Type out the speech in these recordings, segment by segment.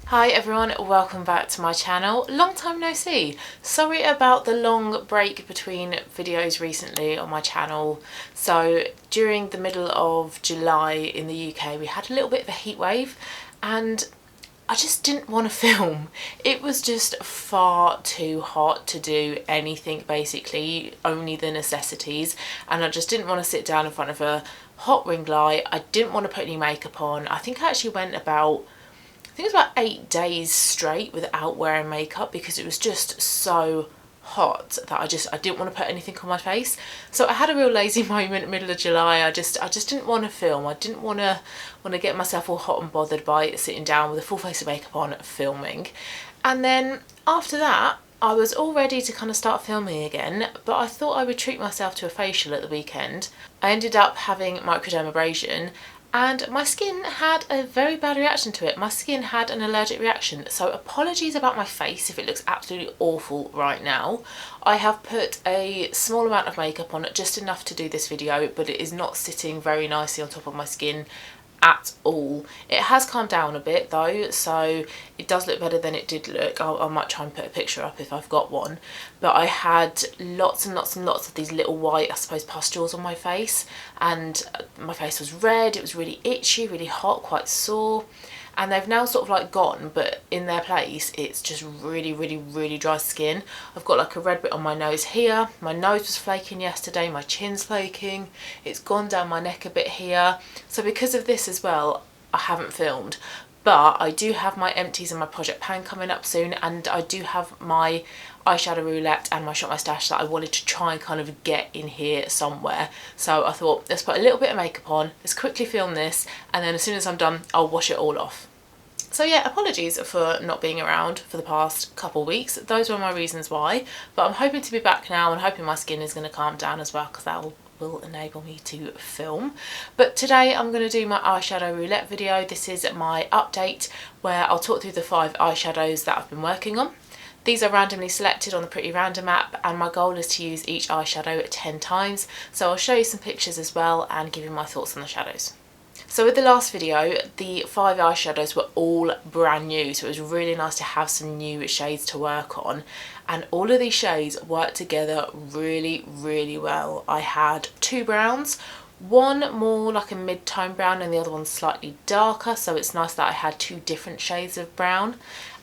Hi everyone, welcome back to my channel. Long time no see. Sorry about the long break between videos recently on my channel. So during the middle of July in the UK we had a little bit of a heat wave and I just didn't want to film. It was just far too hot to do anything basically, only the necessities, and I just didn't want to sit down in front of a hot ring light. I didn't want to put any makeup on. I think I actually went about it was about 8 days straight without wearing makeup because it was just so hot that I didn't want to put anything on my face. So I had a real lazy moment middle of July. I just didn't want to film. I didn't want to get myself all hot and bothered by sitting down with a full face of makeup on filming. And then after that I was all ready to kind of start filming again, but I thought I would treat myself to a facial at the weekend. I ended up having microdermabrasion and my skin had a very bad reaction to it. My skin had an allergic reaction, so apologies about my face if it looks absolutely awful right now. I have put a small amount of makeup on, just enough to do this video, but it is not sitting very nicely on top of my skin at all. It has calmed down a bit though, so it does look better than it did look. I might try and put a picture up if I've got one, but I had lots and lots and lots of these little white, I suppose, pustules on my face, and my face was red. It was really itchy, really hot, quite sore, and they've now sort of like gone, but in their place it's just really dry skin. I've got like a red bit on my nose here. My nose was flaking yesterday, my chin's flaking, it's gone down my neck a bit here. So because of this as well, I haven't filmed, but I do have my empties and my project pan coming up soon, and I do have my Eyeshadow Roulette and my Shop My Stash that I wanted to try and kind of get in here somewhere. So I thought, let's put a little bit of makeup on, let's quickly film this, and then as soon as I'm done I'll wash it all off. So yeah, apologies for not being around for the past couple of weeks. Those were my reasons why, but I'm hoping to be back now and hoping my skin is going to calm down as well, because that will enable me to film. But today I'm going to do my eyeshadow roulette video. This is my update where I'll talk through the 5 eyeshadows that I've been working on. These are randomly selected on the Pretty Random app, and my goal is to use each eyeshadow 10 times. So I'll show you some pictures as well and give you my thoughts on the shadows. So with the last video, the 5 eyeshadows were all brand new, so it was really nice to have some new shades to work on, and all of these shades work together really well. I had 2 browns, one more like a mid-tone brown and the other one slightly darker, so it's nice that I had 2 different shades of brown.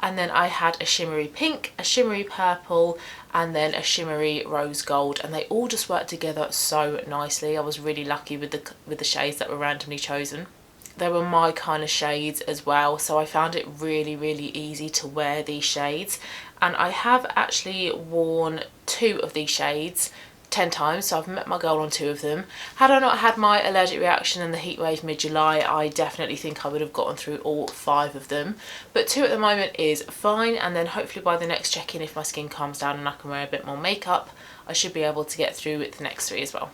And then I had a shimmery pink, a shimmery purple, and then a shimmery rose gold, and they all just worked together so nicely. I was really lucky with the shades that were randomly chosen. They were my kind of shades as well, so I found it really easy to wear these shades. And I have actually worn 2 of these shades 10 times, so I've met my goal on 2 of them. Had I not had my allergic reaction and the heat wave mid-July, I definitely think I would have gotten through all 5 of them. But 2 at the moment is fine, and then hopefully by the next check-in, if my skin calms down and I can wear a bit more makeup, I should be able to get through with the next 3 as well.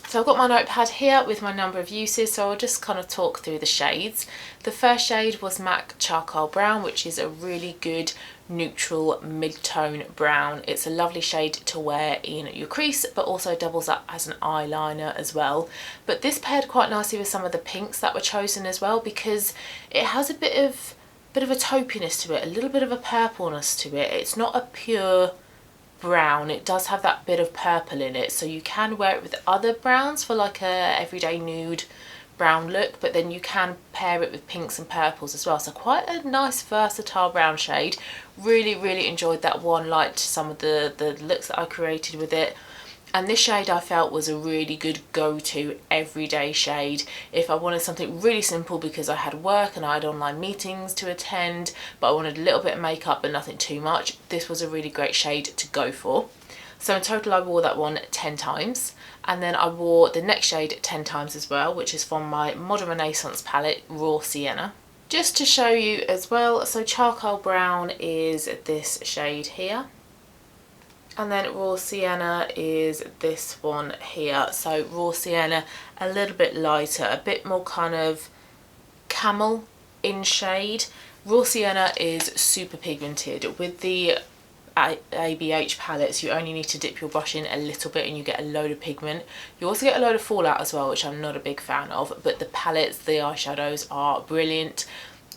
So I've got my notepad here with my number of uses, so I'll just kind of talk through the shades. The first shade was MAC Charcoal Brown, which is a really good neutral mid-tone brown. It's a lovely shade to wear in your crease, but also doubles up as an eyeliner as well. But this paired quite nicely with some of the pinks that were chosen as well, because it has a bit of a taupiness to it, a little bit of a purpleness to it. It's not a pure brown, it does have that bit of purple in it, so you can wear it with other browns for like a everyday nude brown look, but then you can pair it with pinks and purples as well. So quite a nice versatile brown shade. Really enjoyed that one, liked some of the looks that I created with it. And this shade I felt was a really good go-to everyday shade if I wanted something really simple because I had work and I had online meetings to attend, but I wanted a little bit of makeup but nothing too much. This was a really great shade to go for. So in total I wore that one 10 times, and then I wore the next shade 10 times as well, which is from my Modern Renaissance palette, Raw Sienna. Just to show you as well, so Charcoal Brown is this shade here. And then Raw Sienna is this one here. So Raw Sienna, a little bit lighter, a bit more kind of camel in shade. Raw Sienna is super pigmented. With the ABH palettes, you only need to dip your brush in a little bit and you get a load of pigment. You also get a load of fallout as well, which I'm not a big fan of, but the palettes, the eyeshadows are brilliant.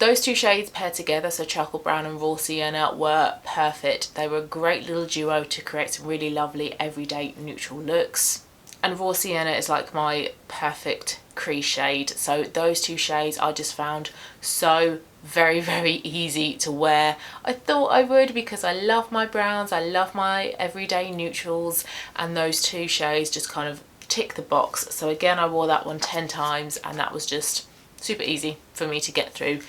Those two shades paired together, so Charcoal Brown and Raw Sienna, were perfect. They were a great little duo to create some really lovely everyday neutral looks. And Raw Sienna is like my perfect crease shade, so those two shades I just found so very, very easy to wear. I thought I would, because I love my browns, I love my everyday neutrals, and those two shades just kind of tick the box. So again, I wore that one 10 times and that was just super easy for me to get through.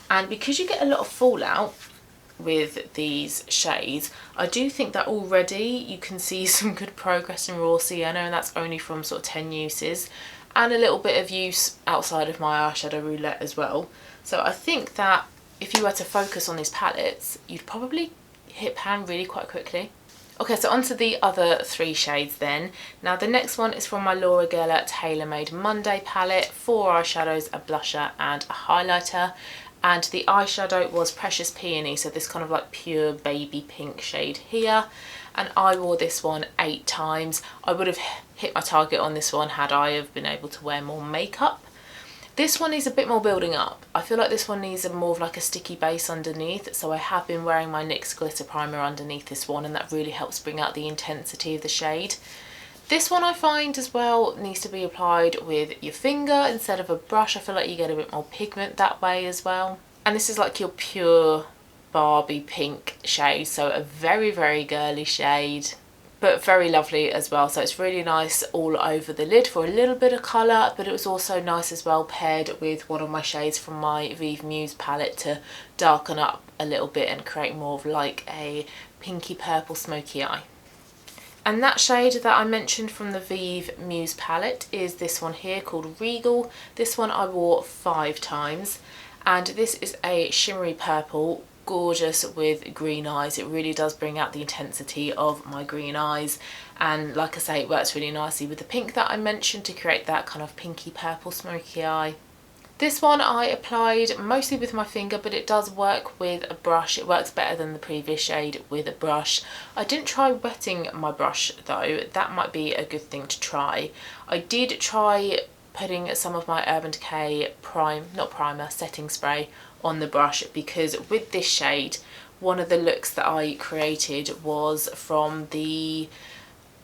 And because you get a lot of fallout with these shades, I do think that already you can see some good progress in Raw Sienna, and that's only from sort of 10 uses and a little bit of use outside of my Eyeshadow Roulette as well. So I think that if you were to focus on these palettes, you'd probably hit pan really quite quickly. Okay, so onto the other three shades then. Now the next one is from my Laura Geller Tailor Made Monday palette. 4 eyeshadows, a blusher and a highlighter. And the eyeshadow was Precious Peony, so this kind of like pure baby pink shade here. And I wore this one 8 times. I would have hit my target on this one had I have been able to wear more makeup. This one needs a bit more building up. I feel like this one needs more of like a sticky base underneath, so I have been wearing my NYX glitter primer underneath this one, and that really helps bring out the intensity of the shade. This one I find as well needs to be applied with your finger instead of a brush. I feel like you get a bit more pigment that way as well. And this is like your pure Barbie pink shade, so a very, very girly shade, but very lovely as well. So it's really nice all over the lid for a little bit of colour, but it was also nice as well paired with one of my shades from my Vieve Muse palette to darken up a little bit and create more of like a pinky purple smoky eye. And that shade that I mentioned from the Vieve Muse palette is this one here called Regal. This one I wore 5 times, and this is a shimmery purple, gorgeous with green eyes. It really does bring out the intensity of my green eyes, and like I say, it works really nicely with the pink that I mentioned to create that kind of pinky purple smoky eye. This one I applied mostly with my finger, but it does work with a brush. It works better than the previous shade with a brush. I didn't try wetting my brush though. That might be a good thing to try. I did try putting some of my Urban Decay setting spray on the brush, because with this shade, one of the looks that I created was from the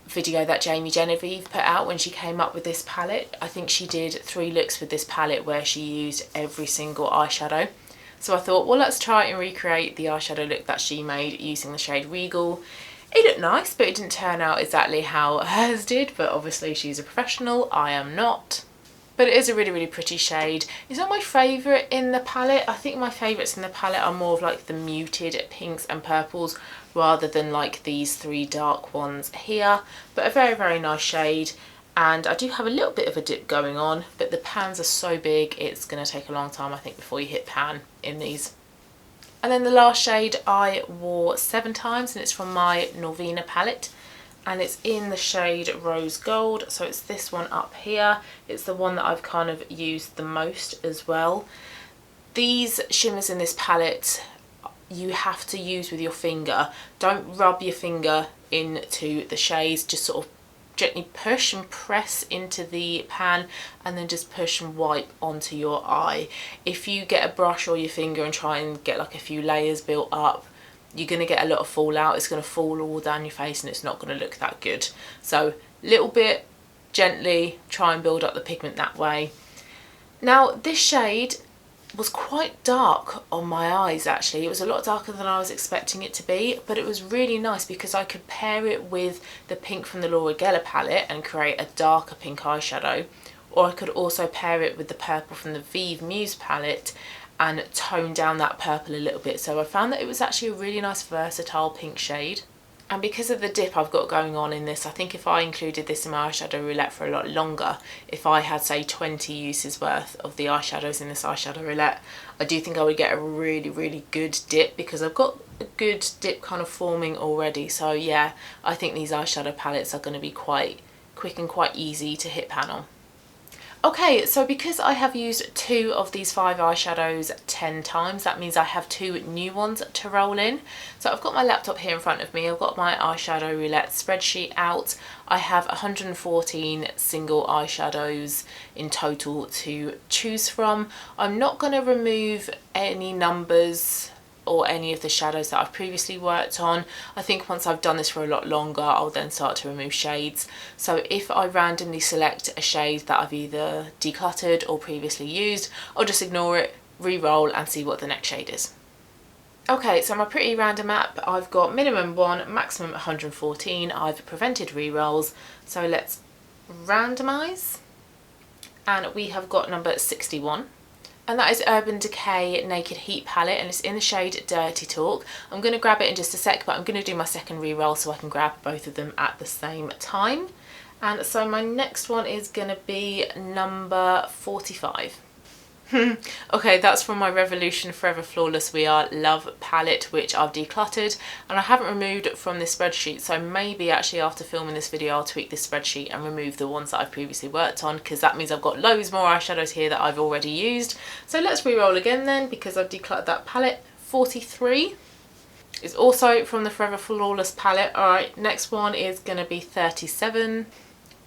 video that Jamie Genevieve put out when she came up with this palette. I think she did 3 looks with this palette where she used every single eyeshadow. So I thought, well, let's try and recreate the eyeshadow look that she made using the shade Regal. It looked nice, but it didn't turn out exactly how hers did, but obviously she's a professional, I am not. But it is a really, really pretty shade. It's not my favourite in the palette. I think my favourites in the palette are more of like the muted pinks and purples rather than like these 3 dark ones here. But a very, very nice shade. And I do have a little bit of a dip going on, but the pans are so big, it's going to take a long time, I think, before you hit pan in these. And then the last shade I wore 7 times, and it's from my Norvina palette. And it's in the shade Rose Gold, so it's this one up here. It's the one that I've kind of used the most as well. These shimmers in this palette you have to use with your finger. Don't rub your finger into the shades, just sort of gently push and press into the pan and then just push and wipe onto your eye. If you get a brush or your finger and try and get like a few layers built up, you're going to get a lot of fallout. It's going to fall all down your face and it's not going to look that good. So little bit, gently try and build up the pigment that way. Now this shade was quite dark on my eyes actually. It was a lot darker than I was expecting it to be, but it was really nice because I could pair it with the pink from the Laura Geller palette and create a darker pink eyeshadow, or I could also pair it with the purple from the Vieve Muse palette and tone down that purple a little bit. So I found that it was actually a really nice versatile pink shade. And because of the dip I've got going on in this, I think if I included this in my eyeshadow roulette for a lot longer, if I had say 20 uses worth of the eyeshadows in this eyeshadow roulette, I do think I would get a really, really good dip because I've got a good dip kind of forming already. So yeah, I think these eyeshadow palettes are going to be quite quick and quite easy to hit pan on. Okay, so because I have used 2 of these 5 eyeshadows 10 times, that means I have 2 new ones to roll in. So I've got my laptop here in front of me, I've got my Eyeshadow Roulette spreadsheet out. I have 114 single eyeshadows in total to choose from. I'm not going to remove any numbers or any of the shadows that I've previously worked on. I think once I've done this for a lot longer, I'll then start to remove shades. So if I randomly select a shade that I've either decluttered or previously used, I'll just ignore it, re-roll and see what the next shade is. Okay, so my pretty random app, I've got minimum 1, maximum 114. I've prevented re-rolls. So let's randomise. And we have got number 61. And that is Urban Decay Naked Heat Palette, and it's in the shade Dirty Talk. I'm going to grab it in just a sec, but I'm going to do my second re-roll so I can grab both of them at the same time. And so my next one is going to be number 45. Okay, that's from my Revolution Forever Flawless We Are Love palette, which I've decluttered and I haven't removed from this spreadsheet, so maybe actually after filming this video I'll tweak this spreadsheet and remove the ones that I've previously worked on, because that means I've got loads more eyeshadows here that I've already used. So let's re-roll again then, because I've decluttered that palette. 43 is also from the Forever Flawless palette. Alright, next one is going to be 37.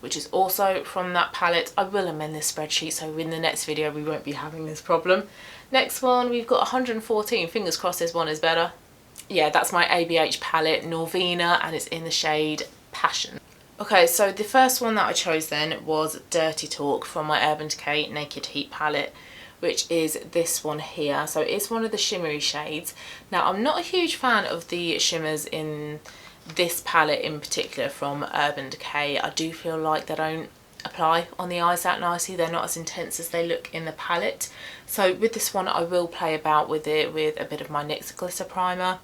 Which is also from that palette. I will amend this spreadsheet so in the next video we won't be having this problem. Next one, we've got 114. Fingers crossed this one is better. Yeah, that's my ABH palette Norvina, and it's in the shade Passion. Okay, so the first one that I chose then was Dirty Talk from my Urban Decay Naked Heat palette, which is this one here. So it's one of the shimmery shades. Now, I'm not a huge fan of the shimmers in this palette in particular from Urban Decay. I do feel like they don't apply on the eyes that nicely. They're not as intense as they look in the palette. So with this one I will play about with it with a bit of my NYX glitter primer.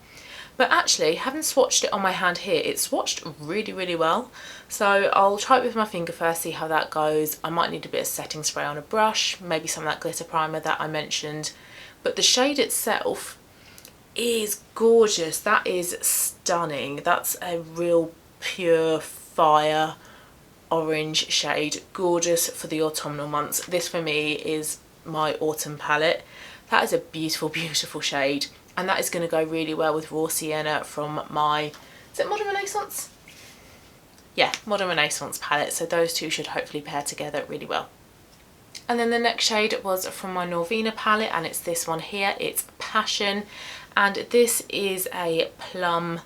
But actually, having swatched it on my hand here, it swatched really well. So I'll try it with my finger first, see how that goes. I might need a bit of setting spray on a brush, maybe some of that glitter primer that I mentioned. But the shade itself is gorgeous. That is stunning. That's a real pure fire orange shade. Gorgeous for the autumnal months. This for me is my autumn palette. That is a beautiful shade, and that is going to go really well with Raw Sienna from my, is it Modern Renaissance? Yeah, Modern Renaissance palette. So those two should hopefully pair together really well. And then the next shade was from my Norvina palette, and it's this one here. It's Passion, and this is a plum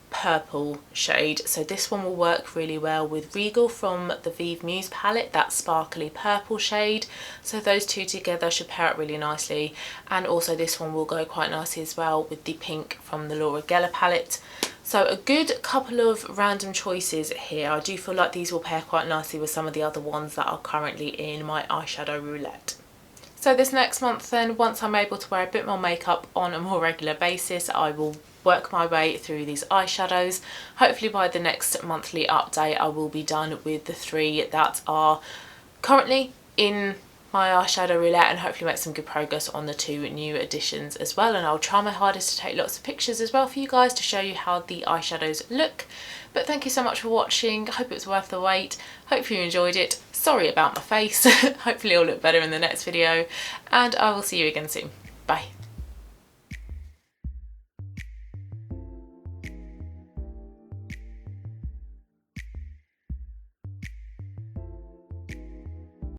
purple shade. So this one will work really well with Regal from the Vieve Muse palette, that sparkly purple shade. So those two together should pair up really nicely, and also this one will go quite nicely as well with the pink from the Laura Geller palette. So a good couple of random choices here. I do feel like these will pair quite nicely with some of the other ones that are currently in my Eyeshadow Roulette. So this next month then, once I'm able to wear a bit more makeup on a more regular basis, I will work my way through these eyeshadows. Hopefully by the next monthly update I will be done with the 3 that are currently in my Eyeshadow Roulette, and hopefully make some good progress on the 2 new additions as well. And I'll try my hardest to take lots of pictures as well for you guys to show you how the eyeshadows look. But thank you so much for watching. I hope it was worth the wait. Hope you enjoyed it. Sorry about my face. Hopefully it'll look better in the next video, and I will see you again soon. Bye.